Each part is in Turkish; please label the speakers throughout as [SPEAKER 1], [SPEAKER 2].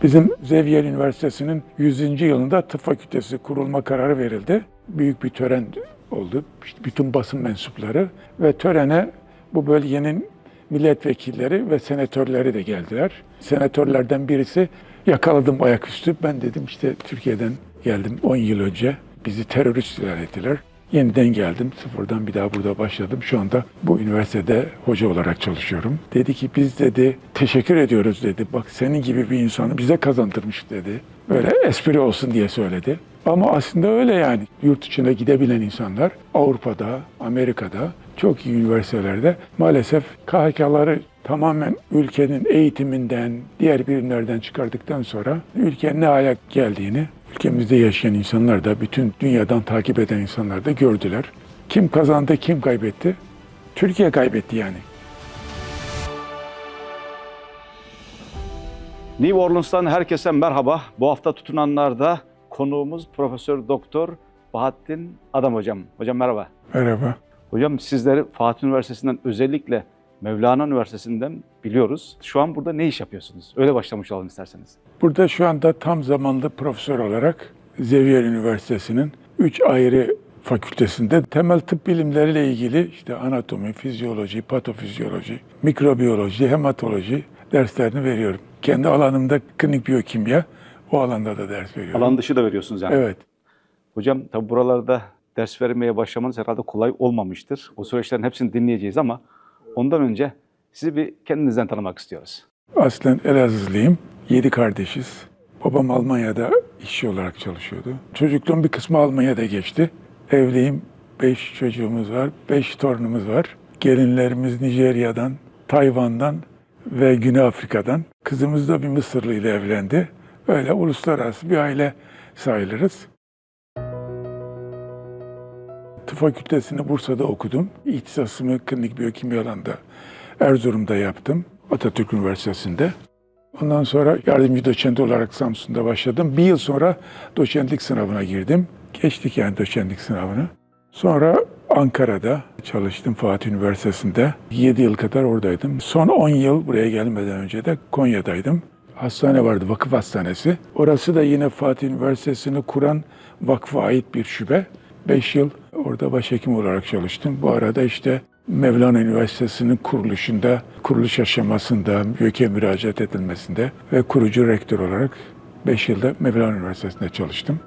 [SPEAKER 1] Bizim Xavier Üniversitesi'nin 100. yılında tıp fakültesi kurulma kararı verildi. Büyük bir tören oldu. İşte bütün basın mensupları ve törene bu bölgenin milletvekilleri ve senatörleri de geldiler. Senatörlerden birisi yakaladım ayaküstü. Ben dedim işte Türkiye'den geldim 10 yıl önce. Bizi terörist ilan ettiler. Yeniden geldim. Sıfırdan bir daha burada başladım. Şu anda bu üniversitede hoca olarak çalışıyorum. Dedi ki biz dedi teşekkür ediyoruz dedi. Bak senin gibi bir insanı bize kazandırmış dedi. Böyle espri olsun diye söyledi. Ama aslında öyle yani. Yurt dışına gidebilen insanlar Avrupa'da, Amerika'da çok iyi üniversitelerde maalesef KHK'ları tamamen ülkenin eğitiminden, diğer birimlerden çıkardıktan sonra ülkenin ne hale geldiğini ülkemizde yaşayan insanlar da, bütün dünyadan takip eden insanlar da gördüler. Kim kazandı, kim kaybetti? Türkiye kaybetti yani.
[SPEAKER 2] New Orleans'tan herkese merhaba. Bu hafta tutunanlarda konuğumuz Profesör Doktor Bahattin Adam hocam. Hocam merhaba.
[SPEAKER 1] Merhaba.
[SPEAKER 2] Hocam sizleri Fatih Üniversitesi'nden, özellikle Mevlana Üniversitesi'nden biliyoruz. Şu an burada ne iş yapıyorsunuz? Öyle başlamış olalım isterseniz.
[SPEAKER 1] Burada şu anda tam zamanlı profesör olarak Xavier Üniversitesi'nin 3 ayrı fakültesinde temel tıp bilimleriyle ilgili işte anatomi, fizyoloji, patofizyoloji, mikrobiyoloji, hematoloji derslerini veriyorum. Kendi alanımda klinik biyokimya, o alanda da ders veriyorum.
[SPEAKER 2] Alan dışı da veriyorsunuz yani.
[SPEAKER 1] Evet.
[SPEAKER 2] Hocam tabi buralarda ders vermeye başlamanız herhalde kolay olmamıştır. O süreçlerin hepsini dinleyeceğiz ama ondan önce sizi bir kendinizden tanımak istiyoruz.
[SPEAKER 1] Aslen Elazığlıyım. 7 kardeşiz. Babam Almanya'da işçi olarak çalışıyordu. Çocukluğum bir kısmı Almanya'da geçti. Evliyim. 5 çocuğumuz var. 5 torunumuz var. Gelinlerimiz Nijerya'dan, Tayvan'dan ve Güney Afrika'dan. Kızımız da bir Mısırlı ile evlendi. Öyle uluslararası bir aile sayılırız. Tıp fakültesini Bursa'da okudum. İhtisasımı klinik biyokimya alanında Erzurum'da yaptım. Atatürk Üniversitesi'nde. Ondan sonra yardımcı doçent olarak Samsun'da başladım. Bir yıl sonra doçentlik sınavına girdim. Geçtik yani doçentlik sınavını. Sonra Ankara'da çalıştım Fatih Üniversitesi'nde. 7 yıl kadar oradaydım. Son 10 yıl buraya gelmeden önce de Konya'daydım. Hastane vardı, vakıf hastanesi. Orası da yine Fatih Üniversitesi'ni kuran vakfa ait bir şube. 5 yıl orada başhekim olarak çalıştım. Bu arada işte Mevlana Üniversitesi'nin kuruluşunda, kuruluş aşamasında, YÖK'e müracaat edilmesinde ve kurucu rektör olarak 5 yılda Mevlana Üniversitesi'nde çalıştım.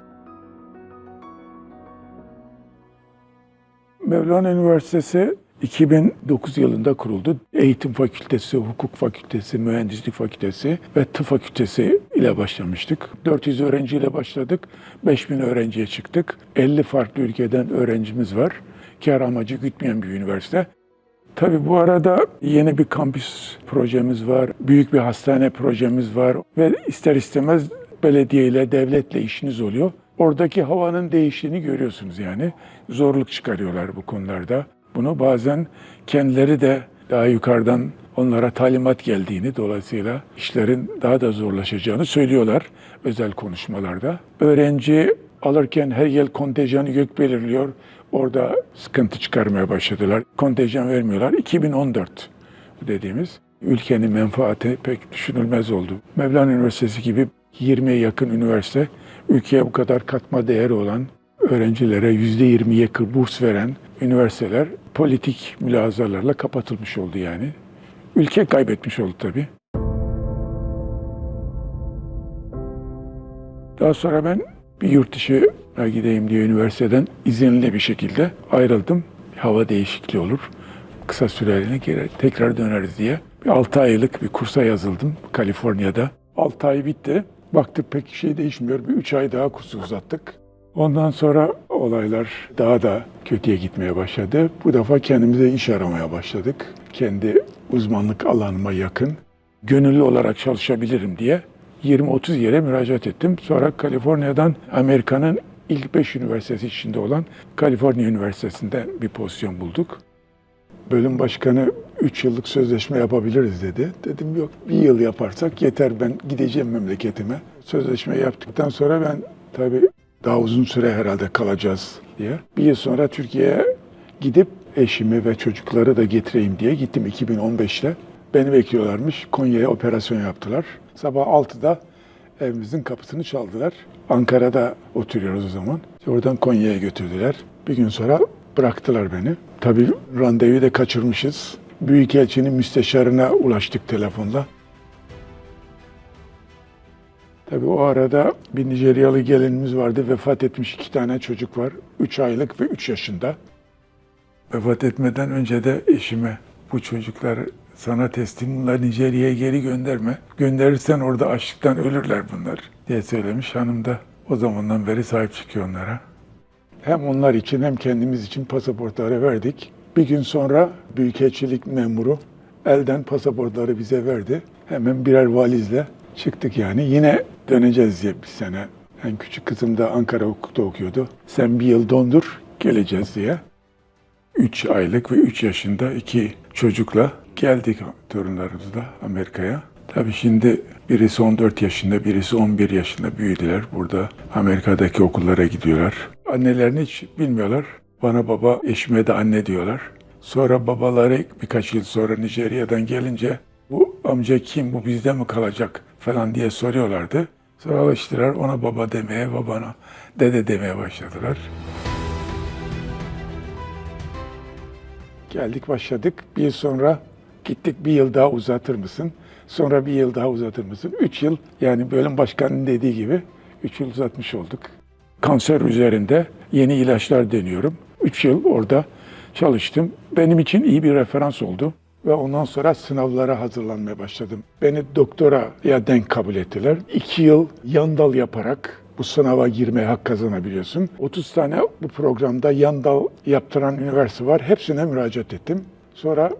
[SPEAKER 1] Mevlana Üniversitesi 2009 yılında kuruldu. Eğitim fakültesi, hukuk fakültesi, mühendislik fakültesi ve tıp fakültesi ile başlamıştık. 400 öğrenciyle başladık, 5000 öğrenciye çıktık. 50 farklı ülkeden öğrencimiz var. Kâr amacı gütmeyen bir üniversite. Tabii bu arada yeni bir kampüs projemiz var, büyük bir hastane projemiz var ve ister istemez belediyeyle, devletle işiniz oluyor. Oradaki havanın değiştiğini görüyorsunuz yani. Zorluk çıkarıyorlar bu konularda. Bunu bazen kendileri de daha yukarıdan onlara talimat geldiğini, dolayısıyla işlerin daha da zorlaşacağını söylüyorlar özel konuşmalarda. Öğrenci alırken her yıl kontenjanı YÖK belirliyor. Orada sıkıntı çıkarmaya başladılar. Kontenjan vermiyorlar. 2014 dediğimiz ülkenin menfaati pek düşünülmez oldu. Mevlana Üniversitesi gibi 20'ye yakın üniversite, ülkeye bu kadar katma değeri olan, öğrencilere %20'ye yakın burs veren üniversiteler politik mülazalarla kapatılmış oldu yani. Ülke kaybetmiş oldu tabii. Daha sonra ben bir yurt dışına gideyim diye üniversiteden izinli bir şekilde ayrıldım. Hava değişikliği olur. Kısa süreliğine geri tekrar döneriz diye. Bir 6 aylık bir kursa yazıldım Kaliforniya'da. 6 ay bitti. Baktık pek şey değişmiyor. Bir 3 ay daha kursu uzattık. Ondan sonra olaylar daha da kötüye gitmeye başladı. Bu defa kendimize iş aramaya başladık. Kendi uzmanlık alanıma yakın, gönüllü olarak çalışabilirim diye 20-30 yere müracaat ettim. Sonra Kaliforniya'dan Amerika'nın ilk 5 üniversitesi içinde olan Kaliforniya Üniversitesi'nde bir pozisyon bulduk. Bölüm başkanı 3 yıllık sözleşme yapabiliriz dedi. Dedim yok, bir yıl yaparsak yeter, ben gideceğim memleketime. Sözleşme yaptıktan sonra ben tabii daha uzun süre herhalde kalacağız diye. Bir yıl sonra Türkiye'ye gidip eşimi ve çocukları da getireyim diye gittim 2015'te. Beni bekliyorlarmış. Konya'ya operasyon yaptılar. Sabah 6'da evimizin kapısını çaldılar. Ankara'da oturuyoruz o zaman. Oradan Konya'ya götürdüler. Bir gün sonra bıraktılar beni. Tabii randevuyu da kaçırmışız. Büyükelçinin müsteşarına ulaştık telefonla. Tabii o arada bir Nijeryalı gelinimiz vardı. Vefat etmiş 2 tane çocuk var. 3 aylık ve 3 yaşında. Vefat etmeden önce de eşime bu çocuklar sana teslim, bunlar Nijerya'ya geri gönderme. Gönderirsen orada açlıktan ölürler bunlar diye söylemiş. Hanım da o zamandan beri sahip çıkıyor onlara. Hem onlar için hem kendimiz için pasaportları verdik. Bir gün sonra Büyükelçilik memuru elden pasaportları bize verdi. Hemen birer valizle çıktık yani. Yine döneceğiz diye bir sene. En küçük kızım da Ankara hukukta okuyordu. Sen bir yıl dondur, geleceğiz diye. 3 aylık ve 3 yaşında 2 çocukla geldik torunlarımızla Amerika'ya. Tabii şimdi birisi 14 yaşında, birisi 11 yaşında büyüdüler. Burada Amerika'daki okullara gidiyorlar. Annelerini hiç bilmiyorlar. Bana baba, eşime de anne diyorlar. Sonra babaları birkaç yıl sonra Nijerya'dan gelince bu amca kim, bu bizde mi kalacak falan diye soruyorlardı. Sonra alıştılar ona baba demeye, babana dede demeye başladılar. Geldik başladık. Bir yıl sonra gittik, bir yıl daha uzatır mısın? Sonra bir yıl daha uzatır mısın? 3 yıl, yani bölüm başkanının dediği gibi 3 yıl uzatmış olduk. Kanser üzerinde yeni ilaçlar deniyorum. 3 yıl orada çalıştım. Benim için iyi bir referans oldu. Ve ondan sonra sınavlara hazırlanmaya başladım. Beni doktoraya denk kabul ettiler. 2 yıl yan dal yaparak bu sınava girmeye hak kazanabiliyorsun. 30 tane bu programda yan dal yaptıran üniversite var. Hepsine müracaat ettim. Sonra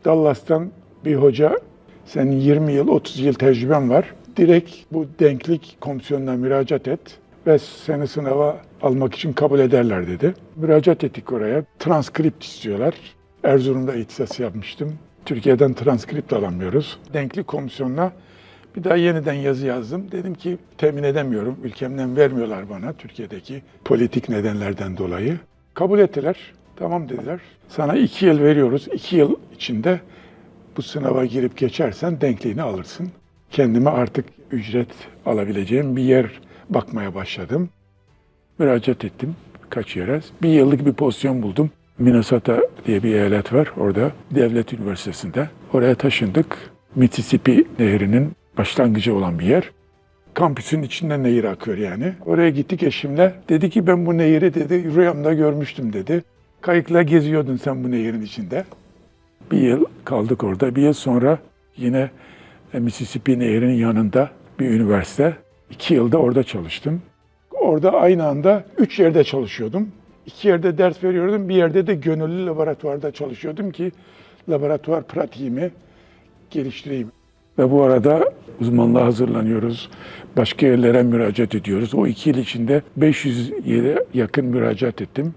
[SPEAKER 1] Dallas'tan bir hoca, senin 20 yıl, 30 yıl tecrüben var. Direkt bu denklik komisyonuna müracaat et ve seni sınava almak için kabul ederler dedi. Müracaat ettik oraya. Transkript istiyorlar. Erzurum'da ihtisas yapmıştım. Türkiye'den transkript alamıyoruz. Denklik komisyonuna bir daha yeniden yazı yazdım. Dedim ki temin edemiyorum. Ülkemden vermiyorlar bana Türkiye'deki politik nedenlerden dolayı. Kabul ettiler. Tamam dediler. Sana 2 yıl veriyoruz. 2 yıl içinde bu sınava girip geçersen denkliğini alırsın. Kendime artık ücret alabileceğim bir yer bakmaya başladım. Müracaat ettim kaç yere. 1 yıllık bir pozisyon buldum. Minnesota diye bir eyalet var orada, devlet üniversitesinde. Oraya taşındık. Mississippi Nehri'nin başlangıcı olan bir yer. Kampüsün içinden nehir akıyor yani. Oraya gittik eşimle. Dedi ki ben bu nehri dedi rüyamda görmüştüm dedi. Kayıkla geziyordun sen bu nehirin içinde. 1 yıl kaldık orada. 1 yıl sonra yine Mississippi Nehri'nin yanında bir üniversite. 2 yılda orada çalıştım. Orada aynı anda 3 yerde çalışıyordum. 2 yerde ders veriyordum. Bir yerde de gönüllü laboratuvarda çalışıyordum ki laboratuvar pratiğimi geliştireyim. Ve bu arada uzmanlığa hazırlanıyoruz. Başka yerlere müracaat ediyoruz. O 2 yıl içinde 500 yere yakın müracaat ettim.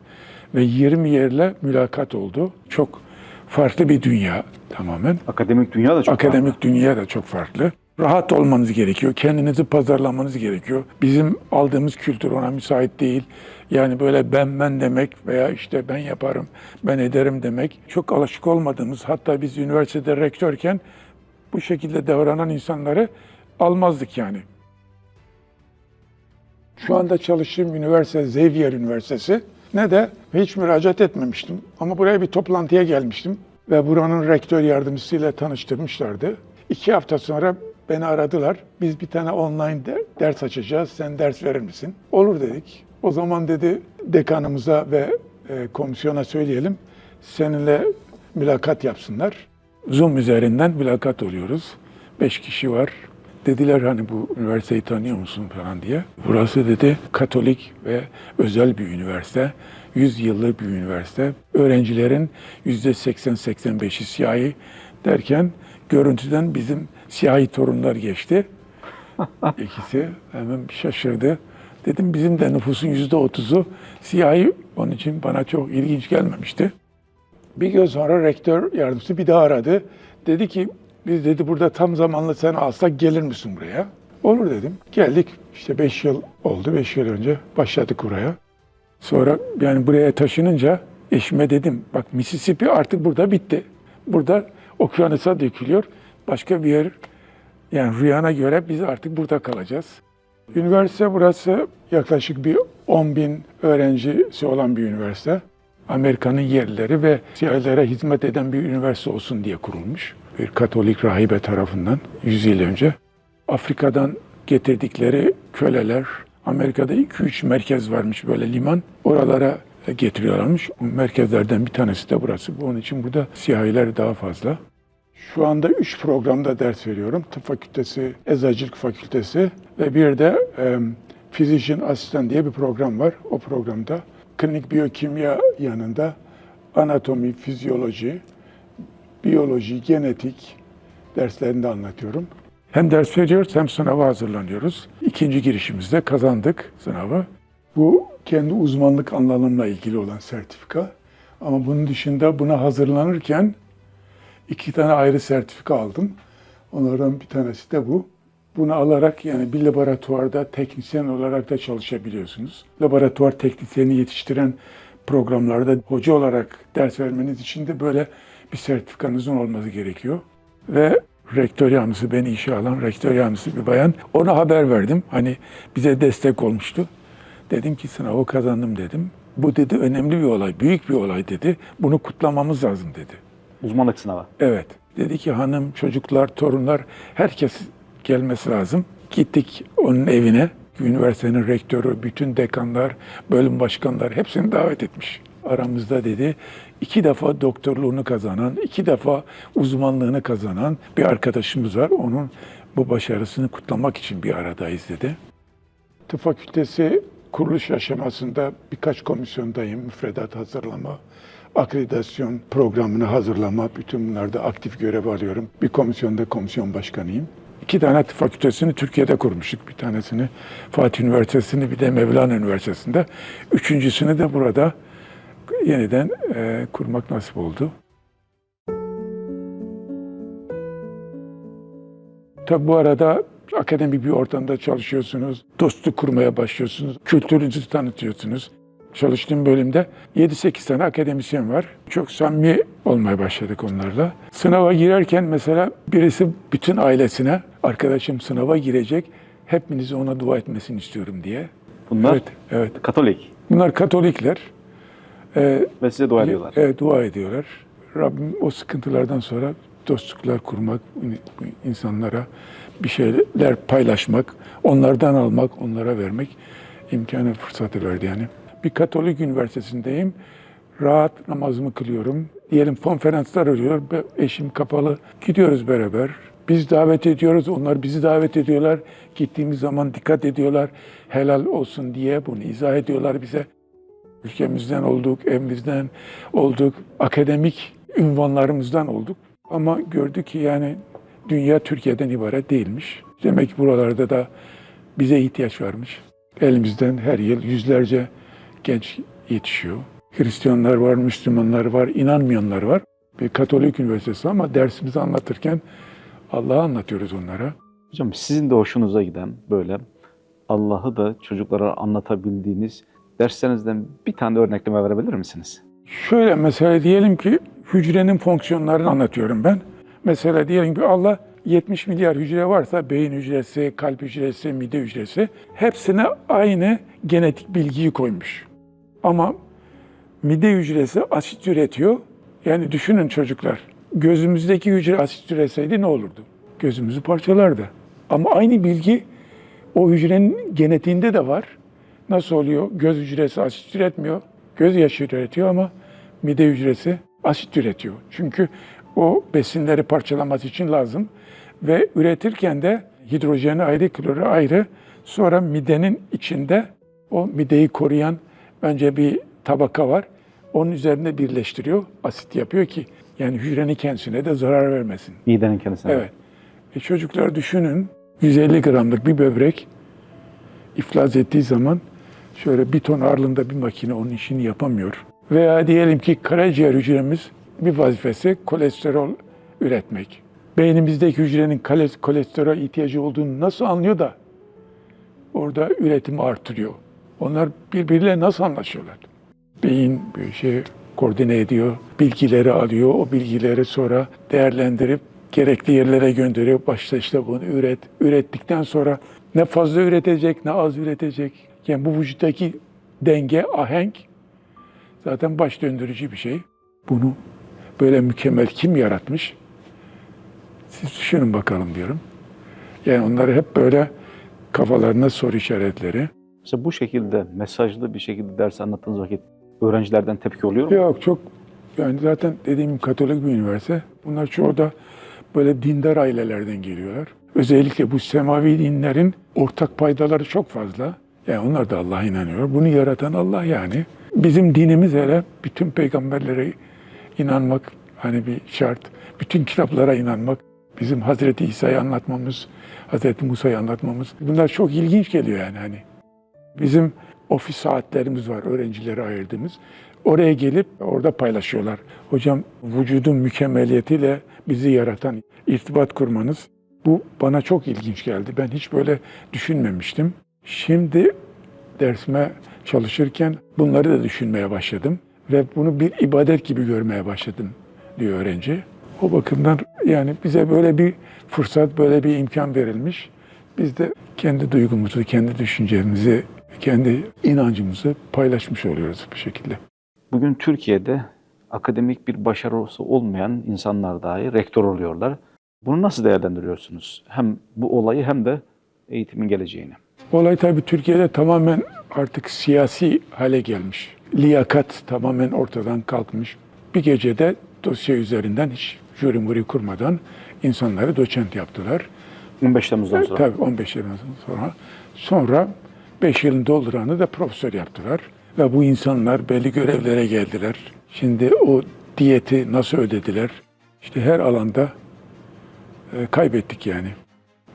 [SPEAKER 1] Ve 20 yerle mülakat oldu. Çok farklı bir dünya tamamen.
[SPEAKER 2] Akademik dünya da çok
[SPEAKER 1] Akademik dünya da çok farklı. Rahat olmanız gerekiyor. Kendinizi pazarlamanız gerekiyor. Bizim aldığımız kültür ona müsait değil. Yani böyle ben demek veya işte ben yaparım, ben ederim demek. Çok alışık olmadığımız, hatta biz üniversitede rektörken bu şekilde davranan insanları almazdık yani. Şu anda çalıştığım üniversite Xavier Üniversitesi. Ne de hiç müracaat etmemiştim. Ama buraya bir toplantıya gelmiştim. Ve buranın rektör yardımcısıyla tanıştırmışlardı. 2 hafta sonra beni aradılar. Biz bir tane online ders açacağız. Sen ders verir misin? Olur dedik. O zaman dedi dekanımıza ve komisyona söyleyelim. Seninle mülakat yapsınlar. Zoom üzerinden mülakat oluyoruz. 5 kişi var. Dediler hani bu üniversiteyi tanıyor musun falan diye. Burası dedi Katolik ve özel bir üniversite. 100 yıllık bir üniversite. Öğrencilerin %80-85'i siyahi derken görüntüden bizim siyahi torunlar geçti. İkisi hemen şaşırdı. Dedim bizim de nüfusun %30'u siyahi. Onun için bana çok ilginç gelmemişti. Bir gün sonra rektör yardımcısı bir daha aradı. Dedi ki biz dedi burada tam zamanlı sen alsak gelir misin buraya? Olur dedim. Geldik. İşte 5 yıl oldu. 5 yıl önce başladık buraya. Sonra yani buraya taşınınca eşime dedim bak Mississippi artık burada bitti. Burada okyanusa dökülüyor. Başka bir yer Yani rüyana göre biz artık burada kalacağız. Üniversite burası yaklaşık bir 10 bin öğrencisi olan bir üniversite. Amerika'nın yerlileri ve siyahilere hizmet eden bir üniversite olsun diye kurulmuş. Bir Katolik rahibe tarafından 100 yıl önce. Afrika'dan getirdikleri köleler, Amerika'da 2-3 merkez varmış böyle liman. Oralara getiriyorlarmış. O merkezlerden bir tanesi de burası. Onun için burada siyahiler daha fazla. Şu anda 3 programda ders veriyorum. Tıp Fakültesi, Eczacılık Fakültesi ve bir de Physician Assistant diye bir program var. O programda klinik biyokimya yanında anatomi, fizyoloji, biyoloji, genetik derslerini de anlatıyorum. Hem ders veriyoruz hem sınava hazırlanıyoruz. İkinci girişimizde kazandık sınavı. Bu kendi uzmanlık alanımla ilgili olan sertifika. Ama bunun dışında buna hazırlanırken 2 tane ayrı sertifika aldım. Onlardan bir tanesi de bu. Bunu alarak yani bir laboratuvarda teknisyen olarak da çalışabiliyorsunuz. Laboratuvar teknisyeni yetiştiren programlarda hoca olarak ders vermeniz için de böyle bir sertifikanızın olması gerekiyor. Ve rektör yardımcısı, beni işe alan rektör yardımcısı bir bayan. Ona haber verdim. Hani bize destek olmuştu. Dedim ki sınavı kazandım dedim. Bu dedi önemli bir olay, büyük bir olay dedi. Bunu kutlamamız lazım dedi.
[SPEAKER 2] Uzmanlık sınavı.
[SPEAKER 1] Evet. Dedi ki hanım, çocuklar, torunlar herkes gelmesi lazım. Gittik onun evine. Üniversitenin rektörü, bütün dekanlar, bölüm başkanları hepsini davet etmiş. Aramızda dedi 2 defa doktorluğunu kazanan, 2 defa uzmanlığını kazanan bir arkadaşımız var. Onun bu başarısını kutlamak için bir aradayız dedi. Tıp Fakültesi kuruluş aşamasında birkaç komisyondayım. Müfredat hazırlama, akreditasyon programını hazırlama, bütün bunlarda aktif görev alıyorum. Bir komisyonda komisyon başkanıyım. 2 tane tıp fakültesini Türkiye'de kurmuştuk. Bir tanesini Fatih Üniversitesi'ni, bir de Mevlana Üniversitesi'nde. 3.'sünü de burada yeniden kurmak nasip oldu. Tabi bu arada akademik bir ortamda çalışıyorsunuz, dostluk kurmaya başlıyorsunuz, kültürünüzü tanıtıyorsunuz. Çalıştığım bölümde 7-8 tane akademisyen var. Çok samimi olmaya başladık onlarla. Sınava girerken mesela birisi bütün ailesine, arkadaşım sınava girecek, hepinizi ona dua etmesini istiyorum diye.
[SPEAKER 2] Bunlar
[SPEAKER 1] evet.
[SPEAKER 2] Katolik.
[SPEAKER 1] Bunlar Katolikler.
[SPEAKER 2] Ve size dua ediyorlar.
[SPEAKER 1] Evet, dua ediyorlar. Rabbim o sıkıntılardan sonra dostluklar kurmak, insanlara bir şeyler paylaşmak, onlardan almak, onlara vermek imkanı, fırsatı verdi yani. Bir Katolik üniversitesindeyim. Rahat namazımı kılıyorum. Diyelim konferanslar oluyor. Eşim kapalı. Gidiyoruz beraber. Biz davet ediyoruz. Onlar bizi davet ediyorlar. Gittiğimiz zaman dikkat ediyorlar. Helal olsun diye bunu izah ediyorlar bize. Ülkemizden olduk, evimizden olduk. Akademik ünvanlarımızdan olduk. Ama gördük ki yani dünya Türkiye'den ibaret değilmiş. Demek ki buralarda da bize ihtiyaç varmış. Elimizden her yıl yüzlerce genç yetişiyor. Hristiyanlar var, Müslümanlar var, inanmayanlar var. Bir Katolik üniversitesi ama dersimizi anlatırken Allah'ı anlatıyoruz onlara.
[SPEAKER 2] Hocam sizin de hoşunuza giden böyle Allah'ı da çocuklara anlatabildiğiniz derslerinizden bir tane örnekleme verebilir misiniz?
[SPEAKER 1] Şöyle mesela diyelim ki hücrenin fonksiyonlarını anlatıyorum ben. Mesela diyelim ki Allah 70 milyar hücre varsa beyin hücresi, kalp hücresi, mide hücresi hepsine aynı genetik bilgiyi koymuş. Ama mide hücresi asit üretiyor. Yani düşünün çocuklar, gözümüzdeki hücre asit üretseydi ne olurdu? Gözümüzü parçalardı. Ama aynı bilgi o hücrenin genetiğinde de var. Nasıl oluyor? Göz hücresi asit üretmiyor. Göz yaşı üretiyor ama mide hücresi asit üretiyor. Çünkü o besinleri parçalaması için lazım. Ve üretirken de hidrojeni ayrı, klorü ayrı. Sonra midenin içinde o mideyi koruyan önce bir tabaka var. Onun üzerinde birleştiriyor, asit yapıyor ki yani hücrenin kendisine de zarar vermesin.
[SPEAKER 2] Midenin kendisine.
[SPEAKER 1] Evet. Çocuklar düşünün 150 gramlık bir böbrek iflas ettiği zaman şöyle 1 ton ağırlığında bir makine onun işini yapamıyor. Veya diyelim ki karaciğer hücremiz bir vazifesi kolesterol üretmek. Beynimizdeki hücrenin kolesterol ihtiyacı olduğunu nasıl anlıyor da orada üretimi artırıyor. Onlar birbiriyle nasıl anlaşıyorlar? Beyin bir şey koordine ediyor, bilgileri alıyor, o bilgileri sonra değerlendirip gerekli yerlere gönderiyor. Başta işte bunu üret. Ürettikten sonra ne fazla üretecek ne az üretecek. Yani bu vücuttaki denge, ahenk zaten baş döndürücü bir şey. Bunu böyle mükemmel kim yaratmış? Siz düşünün bakalım diyorum. Yani onları hep böyle kafalarına soru işaretleri.
[SPEAKER 2] Mesela bu şekilde mesajlı bir şekilde ders anlattığınız vakit öğrencilerden tepki oluyor mu?
[SPEAKER 1] Yok çok yani zaten dediğim gibi Katolik bir üniversite. Bunlar çoğu da böyle dindar ailelerden geliyorlar. Özellikle bu semavi dinlerin ortak paydaları çok fazla. Yani onlar da Allah'a inanıyor. Bunu yaratan Allah yani. Bizim dinimiz hele bütün peygamberlere inanmak hani bir şart. Bütün kitaplara inanmak. Bizim Hazreti İsa'yı anlatmamız, Hazreti Musa'yı anlatmamız. Bunlar çok ilginç geliyor yani hani. Bizim ofis saatlerimiz var öğrencilere ayırdığımız. Oraya gelip orada paylaşıyorlar. Hocam vücudun mükemmeliyetiyle bizi yaratan irtibat kurmanız bu bana çok ilginç geldi. Ben hiç böyle düşünmemiştim. Şimdi dersime çalışırken bunları da düşünmeye başladım ve bunu bir ibadet gibi görmeye başladım diyor öğrenci. O bakımdan yani bize böyle bir fırsat, böyle bir imkan verilmiş. Biz de kendi duygumuzu, kendi düşüncemizi, kendi inancımızı paylaşmış oluyoruz bu şekilde.
[SPEAKER 2] Bugün Türkiye'de akademik bir başarısı olmayan insanlar dahi rektör oluyorlar. Bunu nasıl değerlendiriyorsunuz? Hem bu olayı hem de eğitimin geleceğini.
[SPEAKER 1] Olay tabii Türkiye'de tamamen artık siyasi hale gelmiş. Liyakat tamamen ortadan kalkmış. Bir gecede dosya üzerinden hiç jüri muri kurmadan insanları doçent yaptılar.
[SPEAKER 2] 15 Temmuz'dan sonra.
[SPEAKER 1] Tabii 15 yıldan sonra. Sonra 5 yılını dolduranı da profesör yaptılar. Ve bu insanlar belli görevlere geldiler. Şimdi o diyeti nasıl ödediler? İşte her alanda kaybettik yani.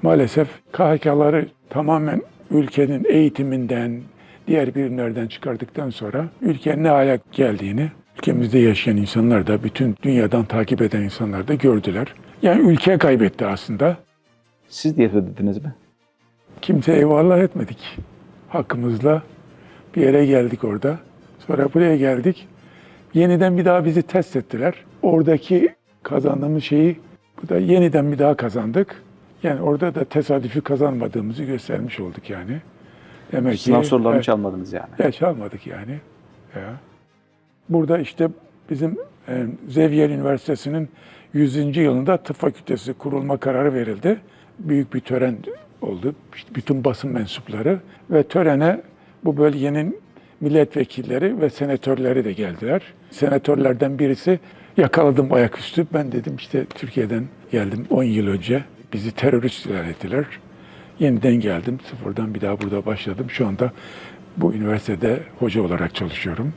[SPEAKER 1] Maalesef KHK'ları tamamen ülkenin eğitiminden, diğer birimlerden çıkardıktan sonra ülkenin ne hale geldiğini ülkemizde yaşayan insanlar da, bütün dünyadan takip eden insanlar da gördüler. Yani ülke kaybetti aslında.
[SPEAKER 2] Siz diyet ödediniz mi?
[SPEAKER 1] Kimse eyvallah etmedik. Hakkımızla bir yere geldik orada. Sonra buraya geldik. Yeniden bir daha bizi test ettiler. Oradaki kazandığımız şeyi bu da yeniden bir daha kazandık. Yani orada da tesadüfi kazanmadığımızı göstermiş olduk yani. Demek ki
[SPEAKER 2] Sınav sorularını çalmadınız yani.
[SPEAKER 1] ya çalmadık yani. Ya. Burada işte bizim Xavier Üniversitesi'nin 100. yılında tıp fakültesi kurulma kararı verildi. Büyük bir tören oldu. İşte bütün basın mensupları ve törene bu bölgenin milletvekilleri ve senatörleri de geldiler. Senatörlerden birisi yakaladım ayaküstü. Ben dedim işte Türkiye'den geldim 10 yıl önce. Bizi terörist ilan ettiler. Yeniden geldim. Sıfırdan bir daha burada başladım. Şu anda bu üniversitede hoca olarak çalışıyorum.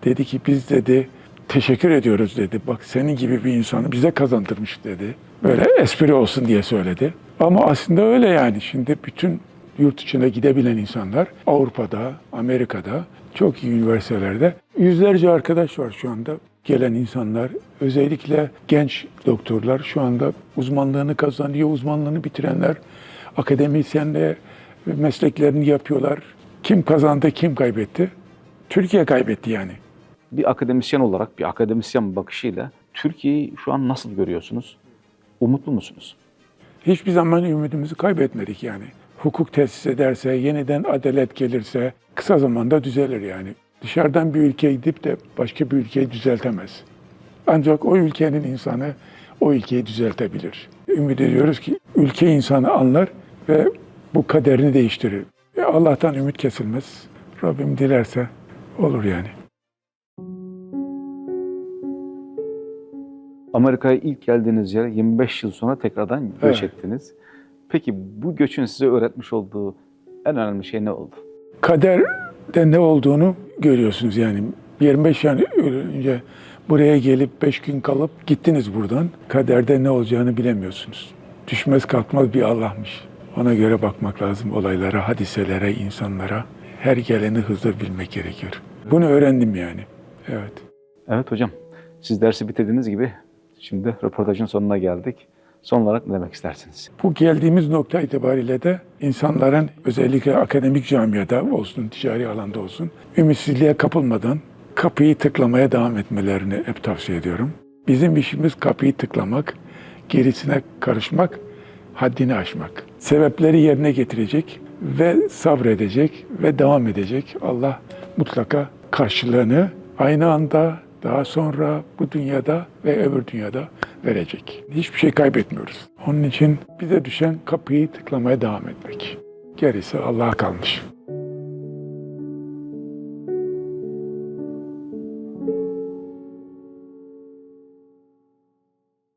[SPEAKER 1] Dedi ki biz dedi teşekkür ediyoruz dedi. Bak senin gibi bir insanı bize kazandırmış dedi. Böyle espri olsun diye söyledi. Ama aslında öyle yani. Şimdi bütün yurt içine gidebilen insanlar Avrupa'da, Amerika'da, çok iyi üniversitelerde yüzlerce arkadaş var şu anda. Gelen insanlar, özellikle genç doktorlar şu anda uzmanlığını kazanıyor, uzmanlığını bitirenler akademisyenle mesleklerini yapıyorlar. Kim kazandı, kim kaybetti? Türkiye kaybetti yani.
[SPEAKER 2] Bir akademisyen olarak, bir akademisyen bakışıyla Türkiye'yi şu an nasıl görüyorsunuz? Umutlu musunuz?
[SPEAKER 1] Hiçbir zaman ümidimizi kaybetmedik yani. Hukuk tesis ederse, yeniden adalet gelirse kısa zamanda düzelir yani. Dışarıdan bir ülkeye gidip de başka bir ülkeyi düzeltemez. Ancak o ülkenin insanı o ülkeyi düzeltebilir. Ümit ediyoruz ki ülke insanı anlar ve bu kaderini değiştirir. Allah'tan ümit kesilmez. Rabbim dilerse olur yani.
[SPEAKER 2] Amerika'ya ilk geldiğiniz yere 25 yıl sonra tekrardan göç ettiniz. Peki bu göçün size öğretmiş olduğu en önemli şey ne oldu?
[SPEAKER 1] Kaderde ne olduğunu görüyorsunuz yani. 25 yıl önce buraya gelip 5 gün kalıp gittiniz buradan. Kaderde ne olacağını bilemiyorsunuz. Düşmez kalkmaz bir Allah'mış. Ona göre bakmak lazım olaylara, hadiselere, insanlara. Her geleni hızlı bilmek gerekiyor. Bunu öğrendim yani. Evet.
[SPEAKER 2] Evet hocam, siz dersi bitirdiğiniz gibi şimdi röportajın sonuna geldik. Son olarak ne demek istersiniz?
[SPEAKER 1] Bu geldiğimiz nokta itibariyle de insanların özellikle akademik camiada olsun, ticari alanda olsun, ümitsizliğe kapılmadan kapıyı tıklamaya devam etmelerini hep tavsiye ediyorum. Bizim işimiz kapıyı tıklamak, gerisine karışmak, haddini aşmak. Sebepleri yerine getirecek ve sabredecek ve devam edecek. Allah mutlaka karşılığını aynı anda, daha sonra bu dünyada ve öbür dünyada verecek. Hiçbir şey kaybetmiyoruz. Onun için bize düşen kapıyı tıklamaya devam etmek. Gerisi Allah'a kalmış.